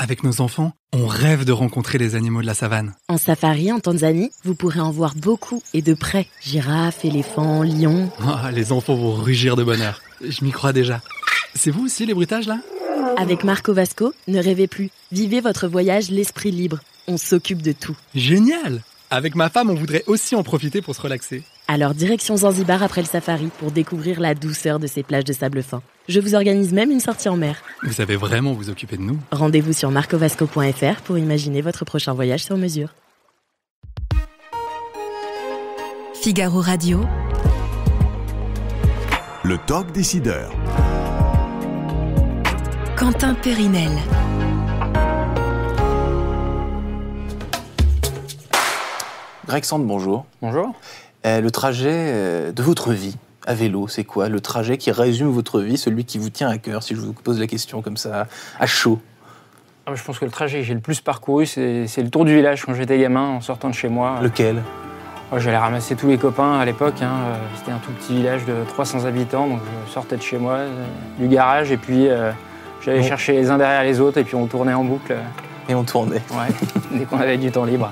Avec nos enfants, on rêve de rencontrer les animaux de la savane. En safari en Tanzanie, vous pourrez en voir beaucoup et de près. Girafes, éléphants, lions. Oh, les enfants vont rugir de bonheur. Je m'y crois déjà. C'est vous aussi les bruitages là ? Avec Marco Vasco, ne rêvez plus. Vivez votre voyage l'esprit libre. On s'occupe de tout. Génial ! Avec ma femme, on voudrait aussi en profiter pour se relaxer. Alors direction Zanzibar après le safari pour découvrir la douceur de ces plages de sable fin. Je vous organise même une sortie en mer. Vous savez vraiment vous occuper de nous. Rendez-vous sur marcovasco.fr pour imaginer votre prochain voyage sur mesure. Figaro Radio. Le Talk Décideur. Quentin Périnel. Greg Sand, bonjour. Bonjour. Le trajet de votre vie à vélo, c'est quoi ? Le trajet qui résume votre vie, celui qui vous tient à cœur, si je vous pose la question comme ça, à chaud. Je pense que le trajet que j'ai le plus parcouru, c'est le tour du village quand j'étais gamin, en sortant de chez moi. Lequel ? J'allais ramasser tous les copains à l'époque. C'était un tout petit village de 300 habitants, donc je sortais de chez moi, du garage, et puis j'allais chercher les uns derrière les autres, et puis on tournait en boucle. Et on tournait. Ouais, dès qu'on avait du temps libre.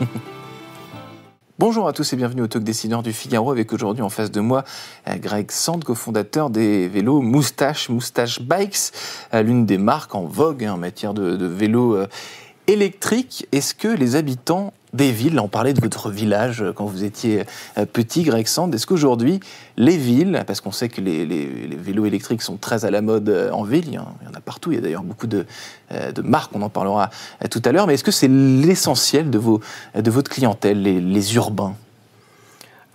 Bonjour à tous et bienvenue au Talk Décideur du Figaro, avec aujourd'hui en face de moi Greg Sand, cofondateur des vélos Moustache Bikes, l'une des marques en vogue en matière de vélos électriques. Est-ce que les habitants des villes, on parlait de votre village quand vous étiez petit, Greg Sand, est-ce qu'aujourd'hui les villes, parce qu'on sait que les vélos électriques sont très à la mode en ville, il y en a partout, il y a d'ailleurs beaucoup de marques, on en parlera tout à l'heure, mais est-ce que c'est l'essentiel de votre clientèle, les urbains ?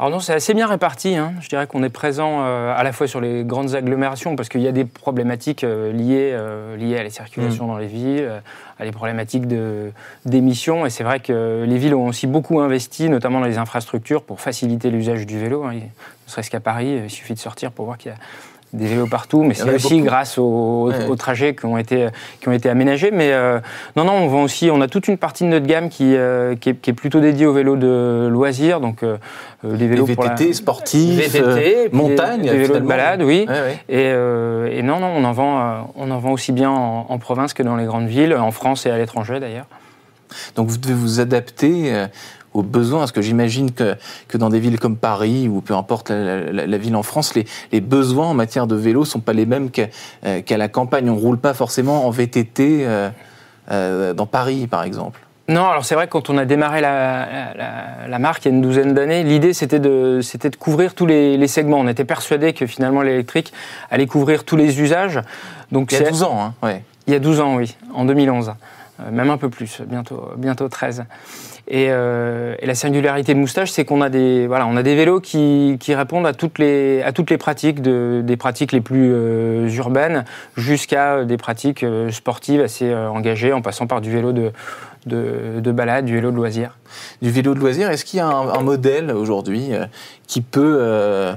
Alors non, c'est assez bien réparti. Je dirais qu'on est présent à la fois sur les grandes agglomérations, parce qu'il y a des problématiques liées à la circulation dans les villes, à des problématiques d'émissions. Et c'est vrai que les villes ont aussi beaucoup investi, notamment dans les infrastructures, pour faciliter l'usage du vélo. Ne serait-ce qu'à Paris, il suffit de sortir pour voir qu'il y a des vélos partout, mais c'est aussi grâce aux trajets qui ont été aménagés. Mais non, on a toute une partie de notre gamme qui est plutôt dédiée aux vélos de loisirs, donc les vélos VTT, pour la sportifs, VTT, montagne, des vélos de balade, oui. Ouais. Et non, on en vend aussi bien en province que dans les grandes villes, en France et à l'étranger d'ailleurs. Donc vous devez vous adapter aux besoins, parce que j'imagine que dans des villes comme Paris, ou peu importe la ville en France, les besoins en matière de vélo ne sont pas les mêmes qu'à la campagne. On ne roule pas forcément en VTT dans Paris, par exemple. Non, alors c'est vrai que quand on a démarré la marque il y a une douzaine d'années, l'idée c'était de couvrir tous les segments. On était persuadé que finalement l'électrique allait couvrir tous les usages. Donc, il y a 12 ans, ouais. Il y a 12 ans, oui, en 2011. Même un peu plus, bientôt 13. Et la singularité de Moustache, c'est qu'on a des vélos qui répondent à toutes les pratiques, des pratiques les plus urbaines jusqu'à des pratiques sportives assez engagées, en passant par du vélo de balade, du vélo de loisir. Du vélo de loisir, est-ce qu'il y a un modèle aujourd'hui qui peut...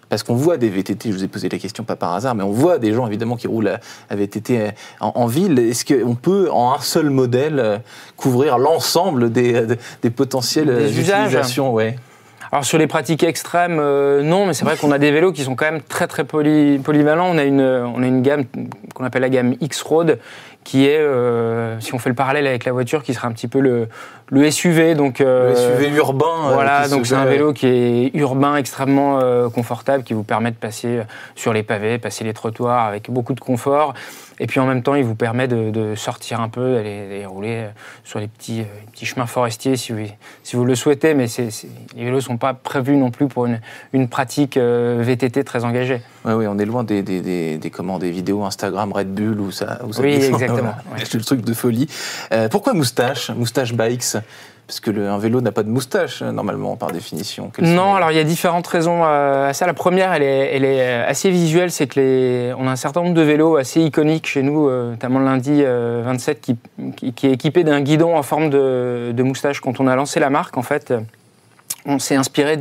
Parce qu'on voit des VTT, je vous ai posé la question pas par hasard, mais on voit des gens évidemment qui roulent à VTT en ville. Est-ce qu'on peut, en un seul modèle, couvrir l'ensemble des potentielles utilisations, ouais. Alors sur les pratiques extrêmes, non, mais c'est vrai qu'on a des vélos qui sont quand même très très polyvalents. On a une gamme qu'on appelle la gamme X-Road, qui est, si on fait le parallèle avec la voiture, qui serait un petit peu le SUV. Donc, le SUV urbain. Voilà, donc c'est un vélo qui est urbain, extrêmement confortable, qui vous permet de passer sur les pavés, passer les trottoirs avec beaucoup de confort. Et puis en même temps, il vous permet de sortir un peu, d'aller rouler sur les petits chemins forestiers si vous le souhaitez. Mais les vélos ne sont pas prévus non plus pour une pratique VTT très engagée. Oui, on est loin des vidéos Instagram Red Bull où ça oui, exactement. Ouais. C'est le truc de folie. Pourquoi Moustache Bikes ? Parce que un vélo n'a pas de moustache, normalement, par définition. Non, alors il y a différentes raisons à ça. La première, elle est assez visuelle, c'est que on a un certain nombre de vélos assez iconiques chez nous, notamment le Lundi 27, qui est équipé d'un guidon en forme de moustache. Quand on a lancé la marque, en fait, on s'est inspiré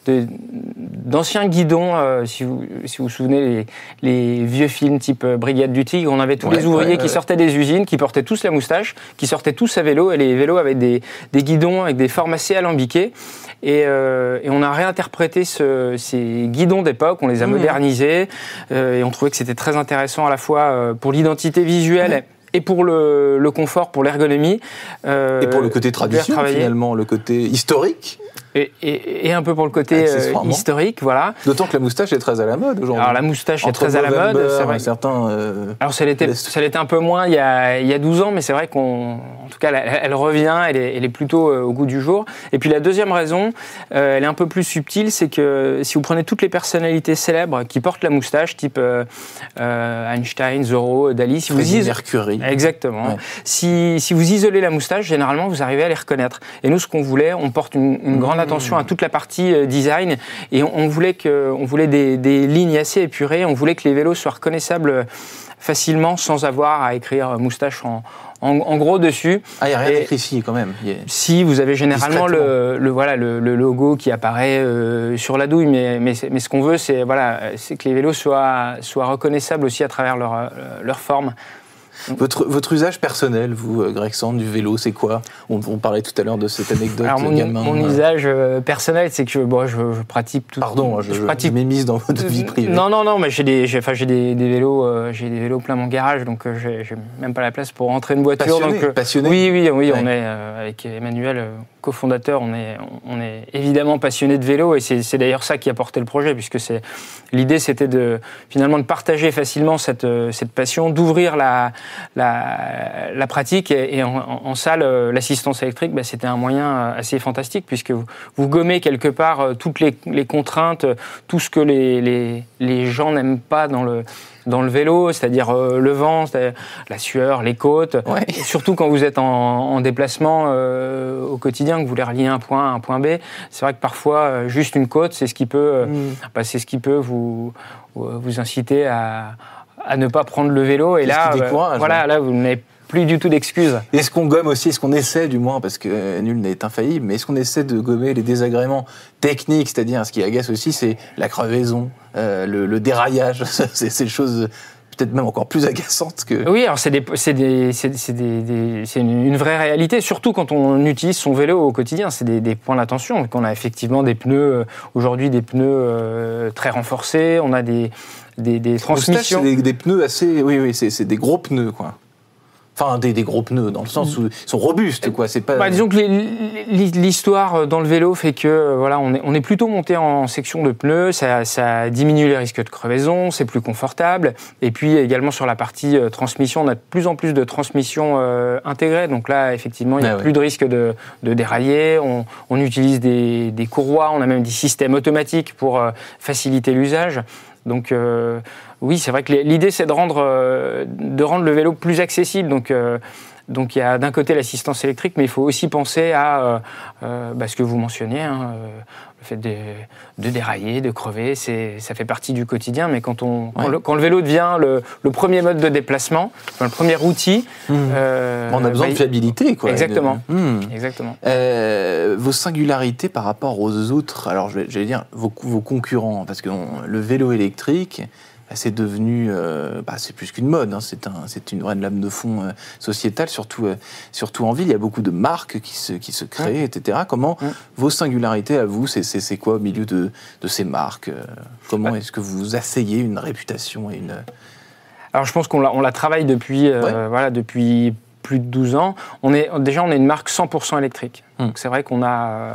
d'anciens guidons, si vous vous souvenez, les vieux films type Brigade du Tigre, on avait tous les ouvriers qui sortaient des usines, qui portaient tous la moustache, qui sortaient tous à vélo, et les vélos avaient des guidons avec des formes assez alambiquées. Et on a réinterprété ces guidons d'époque, on les a modernisés, et on trouvait que c'était très intéressant à la fois pour l'identité visuelle et pour le confort, pour l'ergonomie. Et pour le côté tradition, finalement, le côté historique. Et un peu pour le côté historique, voilà. D'autant que la moustache est très à la mode aujourd'hui. Alors la moustache est très à la mode, c'est vrai. Certains. Alors ça l'était un peu moins il y a 12 ans, mais c'est vrai qu'en tout cas, elle revient, elle est plutôt au goût du jour. Et puis la deuxième raison, elle est un peu plus subtile, c'est que si vous prenez toutes les personnalités célèbres qui portent la moustache, type Einstein, Zorro, Dali, si vous Mercury. Exactement. Ouais. Si vous isolez la moustache, généralement vous arrivez à les reconnaître. Et nous, ce qu'on voulait, on porte une grande attention à toute la partie design, et on voulait des lignes assez épurées. On voulait que les vélos soient reconnaissables facilement sans avoir à écrire moustache en gros dessus. Ah, il n'y a rien écrit ici quand même. Si, vous avez généralement le logo qui apparaît sur la douille, mais ce qu'on veut, c'est que les vélos soient reconnaissables aussi à travers leur forme. Votre usage personnel, vous, Greg Sand, du vélo, c'est quoi ? On parlait tout à l'heure de cette anecdote. Alors mon usage personnel, c'est que je pratique tout. Pardon, je m'émise dans votre vie privée. Non, mais j'ai des vélos plein mon garage, donc j'ai même pas la place pour rentrer une voiture. Passionné. Oui, ouais. On est avec Emmanuel, cofondateur, on est évidemment passionné de vélo, et c'est d'ailleurs ça qui a porté le projet, puisque l'idée c'était finalement de partager facilement cette passion, d'ouvrir la pratique, et en salle, l'assistance électrique, c'était un moyen assez fantastique, puisque vous gommez quelque part toutes les contraintes, tout ce que les gens n'aiment pas dans le vélo, c'est-à-dire le vent, c'est-à-dire la sueur, les côtes, ouais. Et surtout quand vous êtes en déplacement au quotidien, que vous voulez relier un point à un point B, c'est vrai que parfois juste une côte, c'est ce qui peut vous inciter à ne pas prendre le vélo, et là, là vous n'avez plus du tout d'excuses. Est-ce qu'on gomme aussi, est-ce qu'on essaie du moins, parce que nul n'est infaillible, mais est-ce qu'on essaie de gommer les désagréments techniques, c'est-à-dire ce qui agace aussi, c'est la crevaison, le déraillage, c'est des choses peut-être même encore plus agaçantes que... Oui, alors c'est une vraie réalité, surtout quand on utilise son vélo au quotidien, c'est des points d'attention. Donc on a effectivement des pneus, aujourd'hui des pneus très renforcés, on a des transmissions... C'est des pneus assez... Oui, c'est des gros pneus, quoi. Enfin, des gros pneus, dans le sens où ils sont robustes, quoi. C'est pas... disons que l'histoire dans le vélo fait que, on est plutôt monté en section de pneus, ça diminue les risques de crevaison, c'est plus confortable. Et puis également sur la partie transmission, on a de plus en plus de transmissions intégrées. Donc là, effectivement, il n'y a plus de risque de dérailler. On utilise des courroies, on a même des systèmes automatiques pour faciliter l'usage. Donc oui, c'est vrai que l'idée, c'est de rendre le vélo plus accessible. Donc il y a d'un côté l'assistance électrique, mais il faut aussi penser à ce que vous mentionniez, le fait de dérailler, de crever, ça fait partie du quotidien. Mais quand le vélo devient le premier mode de déplacement, le premier outil... on a besoin de fiabilité, quoi. Exactement. Exactement. Vos singularités par rapport aux autres, alors j'allais dire vos concurrents, parce que le vélo électrique... c'est devenu, c'est plus qu'une mode, hein, c'est une vraie lame de fond sociétale, surtout en ville. Il y a beaucoup de marques qui se créent, etc. Comment vos singularités à vous, c'est quoi au milieu de ces marques ? Comment est-ce que vous asseyez une réputation et une... Alors je pense qu'on la travaille depuis plus de 12 ans. On est une marque 100% électrique. Donc c'est vrai qu'on a...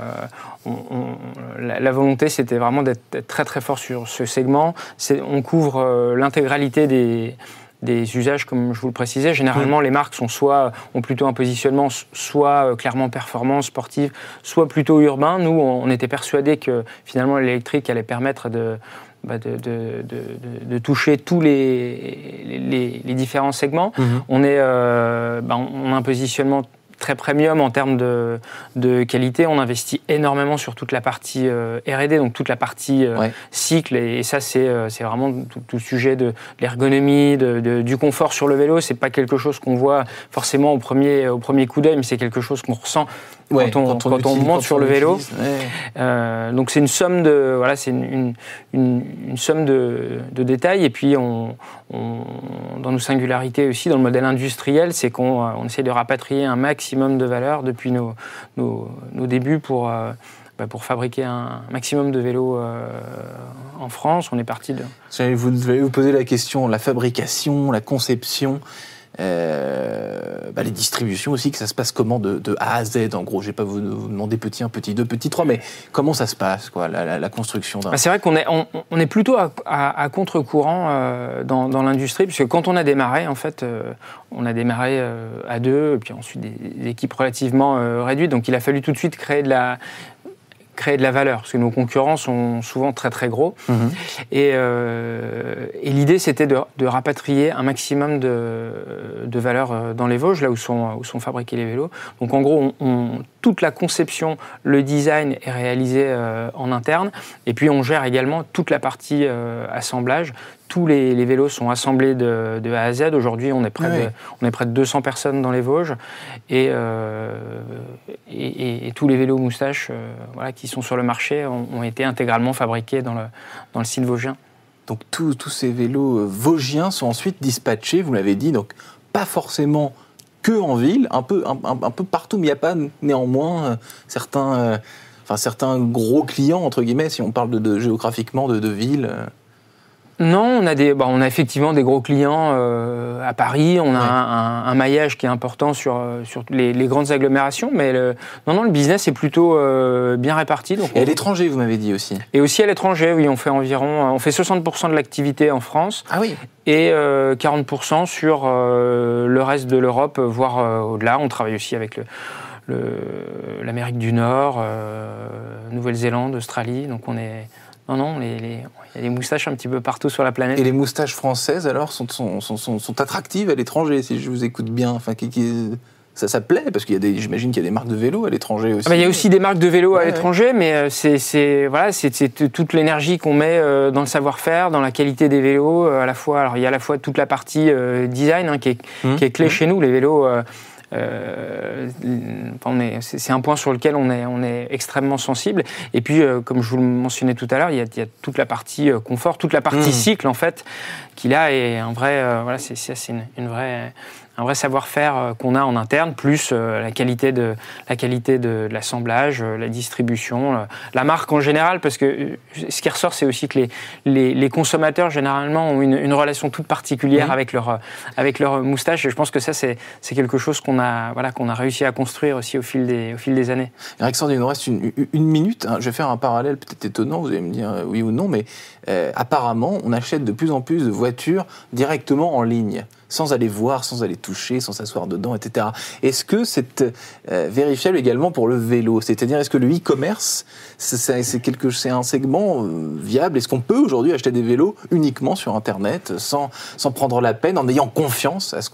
la volonté, c'était vraiment d'être très très fort sur ce segment. On couvre l'intégralité des usages, comme je vous le précisais. Généralement, les marques ont plutôt un positionnement soit clairement performance, sportive, soit plutôt urbain. Nous, on était persuadés que finalement l'électrique allait permettre de toucher tous les différents segments. On a un positionnement très premium en termes de qualité. On investit énormément sur toute la partie R&D, donc toute la partie cycle, et ça c'est vraiment tout le sujet de l'ergonomie, du confort sur le vélo. C'est pas quelque chose qu'on voit forcément au premier coup d'œil, mais c'est quelque chose qu'on ressent quand on monte sur le vélo. Donc c'est une somme une somme de détails. Et puis dans nos singularités aussi, dans le modèle industriel, c'est qu'on essaie de rapatrier un maximum de valeur depuis nos débuts pour fabriquer un maximum de vélos en France. On est parti de... Vous poser la question, la fabrication, la conception... les distributions aussi, que ça se passe comment de A à Z, en gros. Je ne vais pas vous demander petit 1, petit 2, petit 3, mais comment ça se passe, quoi, la construction d'un... C'est vrai qu'on est plutôt à contre-courant dans l'industrie, puisque quand on a démarré, en fait, on a démarré à 2, et puis ensuite des équipes relativement réduites, donc il a fallu tout de suite créer de la valeur, parce que nos concurrents sont souvent très très gros. Et l'idée, c'était de rapatrier un maximum de valeur dans les Vosges, là où sont fabriqués les vélos. Donc en gros, toute la conception, le design est réalisé en interne, et puis on gère également toute la partie assemblage. Tous les vélos sont assemblés de A à Z. Aujourd'hui, on est près de 200 personnes dans les Vosges. Et tous les vélos moustaches qui sont sur le marché ont été intégralement fabriqués dans le site vosgien. Donc tous ces vélos vosgiens sont ensuite dispatchés, vous l'avez dit, donc pas forcément que en ville, un peu partout, mais il n'y a pas néanmoins certains gros clients, entre guillemets, si on parle géographiquement de villes. Non, on a effectivement des gros clients à Paris. On a un maillage qui est important sur les grandes agglomérations, mais le business est plutôt bien réparti. Donc et à l'étranger, vous m'avez dit aussi. Et aussi à l'étranger, oui, on fait 60% de l'activité en France. Ah oui. Et 40% sur le reste de l'Europe, voire au-delà. On travaille aussi avec l'Amérique du Nord, Nouvelle-Zélande, Australie. Donc on est... il y a des moustaches un petit peu partout sur la planète. Et les moustaches françaises, alors, sont attractives à l'étranger, si je vous écoute bien. Enfin, ça plaît, parce j'imagine qu'il y a des marques de vélos à l'étranger aussi. Il y a aussi des marques de vélos à l'étranger, mais c'est toute l'énergie qu'on met dans le savoir-faire, dans la qualité des vélos. À la fois, alors, il y a à la fois toute la partie design qui est clé chez nous. Les vélos... c'est un point sur lequel on est extrêmement sensible. Et puis, comme je vous le mentionnais tout à l'heure, il y a toute la partie confort, toute la partie cycle, en fait, qui là est un vrai... c'est un vrai savoir-faire qu'on a en interne, plus la qualité de l'assemblage, la distribution, la marque en général, parce que ce qui ressort, c'est aussi que les consommateurs, généralement, ont une relation toute particulière avec leur moustache, et je pense que ça, c'est quelque chose qu'on a réussi à construire aussi au fil des années. Alexandre, il nous reste une minute. Je vais faire un parallèle peut-être étonnant, vous allez me dire oui ou non, mais apparemment, on achète de plus en plus de voitures directement en ligne, sans aller voir, sans aller toucher, sans s'asseoir dedans, etc. Est-ce que c'est vérifiable également pour le vélo ? C'est-à-dire, est-ce que le e-commerce, c'est un segment viable ? Est-ce qu'on peut aujourd'hui acheter des vélos uniquement sur Internet, sans prendre la peine, en ayant confiance à ce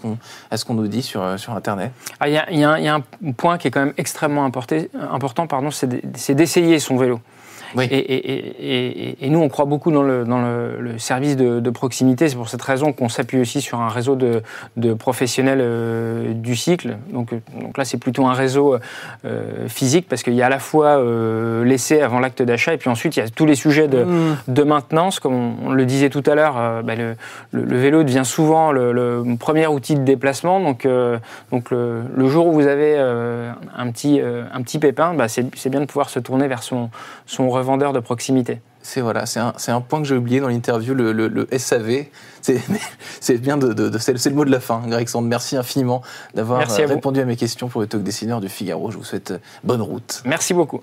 qu'on nous dit sur Internet ? Il y a un point qui est quand même extrêmement important, c'est d'essayer son vélo. Oui. Et nous, on croit beaucoup dans le service de proximité. C'est pour cette raison qu'on s'appuie aussi sur un réseau de professionnels du cycle. Donc là, c'est plutôt un réseau physique, parce qu'il y a à la fois l'essai avant l'acte d'achat, et puis ensuite, il y a tous les sujets de maintenance. Comme on le disait tout à l'heure, le vélo devient souvent le premier outil de déplacement. Donc le jour où vous avez un petit pépin, c'est bien de pouvoir se tourner vers son revendeur de proximité. C'est un point que j'ai oublié dans l'interview, le SAV. C'est bien c'est le mot de la fin. Greg Sand, merci infiniment d'avoir répondu à mes questions pour le Talk Dessineur du Figaro. Je vous souhaite bonne route. Merci beaucoup.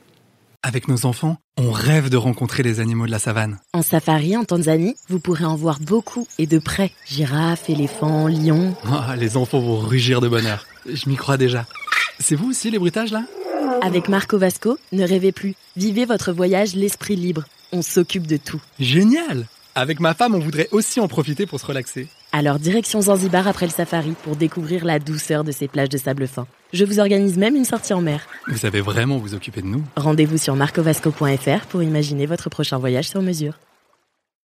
Avec nos enfants, on rêve de rencontrer les animaux de la savane. En safari en Tanzanie, vous pourrez en voir beaucoup et de près. Girafes, éléphants, lions. Les enfants vont rugir de bonheur. Je m'y crois déjà. C'est vous aussi les bruitages là ? Avec Marco Vasco, ne rêvez plus. Vivez votre voyage l'esprit libre. On s'occupe de tout. Génial ! Avec ma femme, on voudrait aussi en profiter pour se relaxer. Alors direction Zanzibar après le safari pour découvrir la douceur de ces plages de sable fin. Je vous organise même une sortie en mer. Vous savez vraiment vous occuper de nous ? Rendez-vous sur marcovasco.fr pour imaginer votre prochain voyage sur mesure.